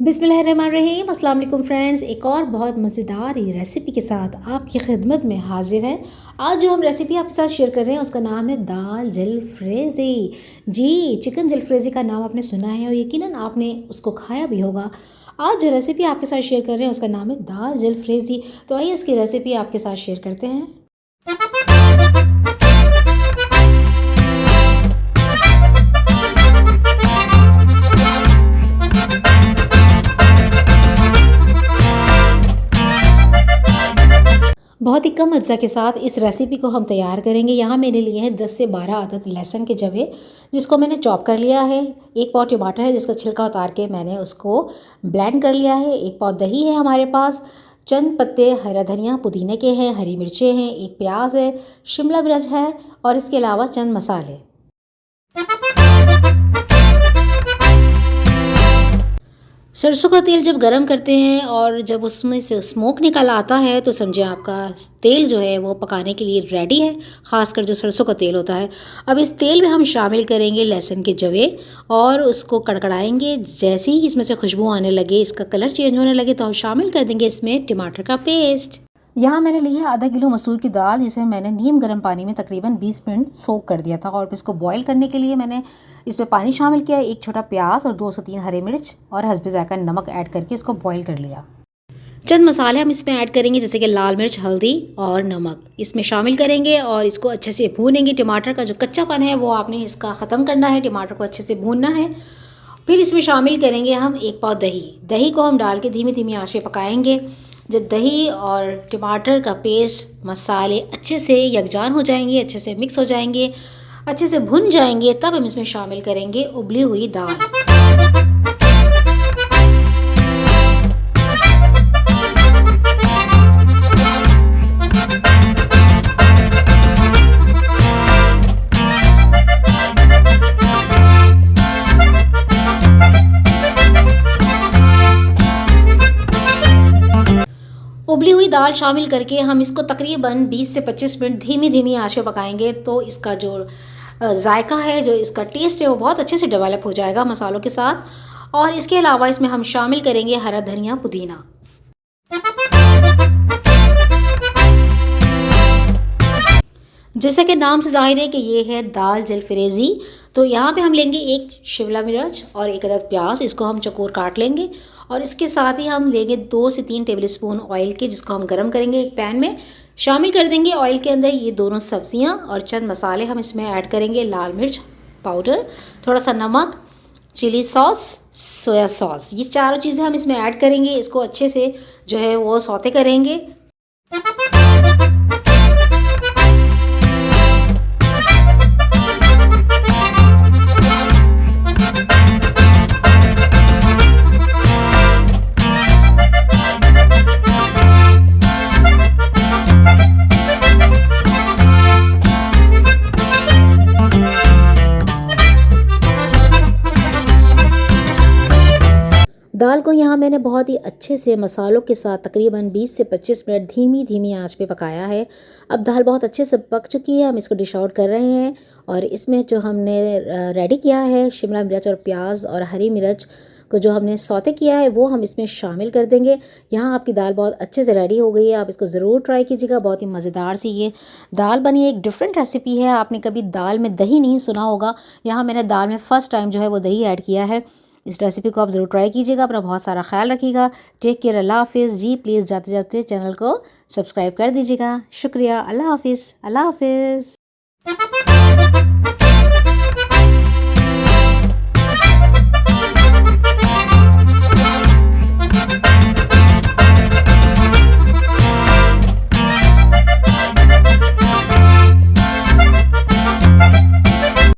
बिस्मिल्लाहिर्रहमानिर्रहीम। अस्सलाम वालेकुम फ्रेंड्स, एक और बहुत मज़ेदार ही रेसिपी के साथ आपकी खिदमत में हाजिर है। आज जो हम रेसिपी आपके साथ शेयर कर रहे हैं उसका नाम है दाल जलफ्रेज़ी। जी, चिकन जलफ्रेज़ी का नाम आपने सुना है और यकीनन आपने उसको खाया भी होगा। आज जो रेसिपी आपके साथ शेयर कर रहे हैं उसका नाम है दाल जलफ्रेज़ी। तो आइए इसकी रेसिपी आपके साथ शेयर करते हैं। बहुत ही कम अज्जा के साथ इस रेसिपी को हम तैयार करेंगे। यहाँ मैंने लिए हैं 10 से 12 अदद लहसुन के जवे, जिसको मैंने चॉप कर लिया है। एक पाव टमाटर है जिसका छिलका उतार के मैंने उसको ब्लेंड कर लिया है। एक पाव दही है हमारे पास, चंद पत्ते हरा धनिया पुदीने के हैं, हरी मिर्चें हैं, एक प्याज है, शिमला मिर्च है और इसके अलावा चंद मसाले। सरसों का तेल जब गरम करते हैं और जब उसमें से स्मोक निकल आता है तो समझे आपका तेल जो है वो पकाने के लिए रेडी है। ख़ासकर जो सरसों का तेल होता है। अब इस तेल में हम शामिल करेंगे लहसुन के जवे और उसको कड़कड़ाएंगे। जैसे ही इसमें से खुशबू आने लगे, इसका कलर चेंज होने लगे, तो हम शामिल कर देंगे इसमें टमाटर का पेस्ट। यहाँ मैंने ली है आधा किलो मसूर की दाल, जिसे मैंने नीम गर्म पानी में तकरीबन 20 मिनट सोक कर दिया था और इसको बॉईल करने के लिए मैंने इसमें पानी शामिल किया, एक छोटा प्याज और 2 से 3 हरी मिर्च और हस्बे ज़ायक़ा नमक ऐड करके इसको बॉईल कर लिया। चंद मसाले हम इसमें ऐड करेंगे जैसे कि लाल मिर्च, हल्दी और नमक इसमें शामिल करेंगे और इसको अच्छे से भूनेंगे। टमाटर का जो कच्चापन है वो आपने इसका ख़त्म करना है, टमाटर को अच्छे से भूनना है। फिर इसमें शामिल करेंगे हम एक पाव दही। दही को हम डाल के धीमी धीमी आंच पे पकाएंगे। जब दही और टमाटर का पेस्ट, मसाले अच्छे से यकजान हो जाएंगे, अच्छे से मिक्स हो जाएंगे, अच्छे से भुन जाएंगे, तब हम इसमें शामिल करेंगे उबली हुई दाल। उबली हुई दाल शामिल करके हम इसको तकरीबन 20 से 25 मिनट धीमी धीमी आंच पे पकाएंगे, तो इसका जो जायका है, जो इसका टेस्ट है, वो बहुत अच्छे से डेवलप हो जाएगा मसालों के साथ। और इसके अलावा इसमें हम शामिल करेंगे हरा धनिया पुदीना। जैसा कि नाम से ज़ाहिर है कि ये है दाल जलफ्रेज़ी, तो यहाँ पे हम लेंगे एक शिमला मिर्च और एक अदद प्याज, इसको हम चौकोर काट लेंगे और इसके साथ ही हम लेंगे 2 से 3 टेबलस्पून ऑयल के, जिसको हम गरम करेंगे एक पैन में। शामिल कर देंगे ऑयल के अंदर ये दोनों सब्जियाँ और चंद मसाले हम इसमें ऐड करेंगे। लाल मिर्च पाउडर, थोड़ा सा नमक, चिली सॉस, सोया सॉस, ये चारों चीज़ें हम इसमें ऐड करेंगे। इसको अच्छे से जो है वो सौते करेंगे। दाल को यहाँ मैंने बहुत ही अच्छे से मसालों के साथ तकरीबन 20 से 25 मिनट धीमी धीमी आंच पे पकाया है। अब दाल बहुत अच्छे से पक चुकी है, हम इसको डिश आउट कर रहे हैं और इसमें जो हमने रेडी किया है शिमला मिर्च और प्याज और हरी मिर्च को जो हमने सौते किया है वो हम इसमें शामिल कर देंगे। यहाँ आपकी दाल बहुत अच्छे से रेडी हो गई है, आप इसको ज़रूर ट्राई कीजिएगा। बहुत ही मज़ेदार सी ये दाल बनी है, एक डिफरेंट रेसिपी है। आपने कभी दाल में दही नहीं सुना होगा, यहाँ मैंने दाल में फ़र्स्ट टाइम जो है वो दही ऐड किया है। इस रेसिपी को आप ज़रूर ट्राई कीजिएगा। अपना बहुत सारा ख्याल रखिएगा। टेक केयर, अल्लाह हाफिज़। जी प्लीज़ जाते जाते चैनल को सब्सक्राइब कर दीजिएगा। शुक्रिया, अल्लाह हाफिज़, अल्लाह हाफिज़।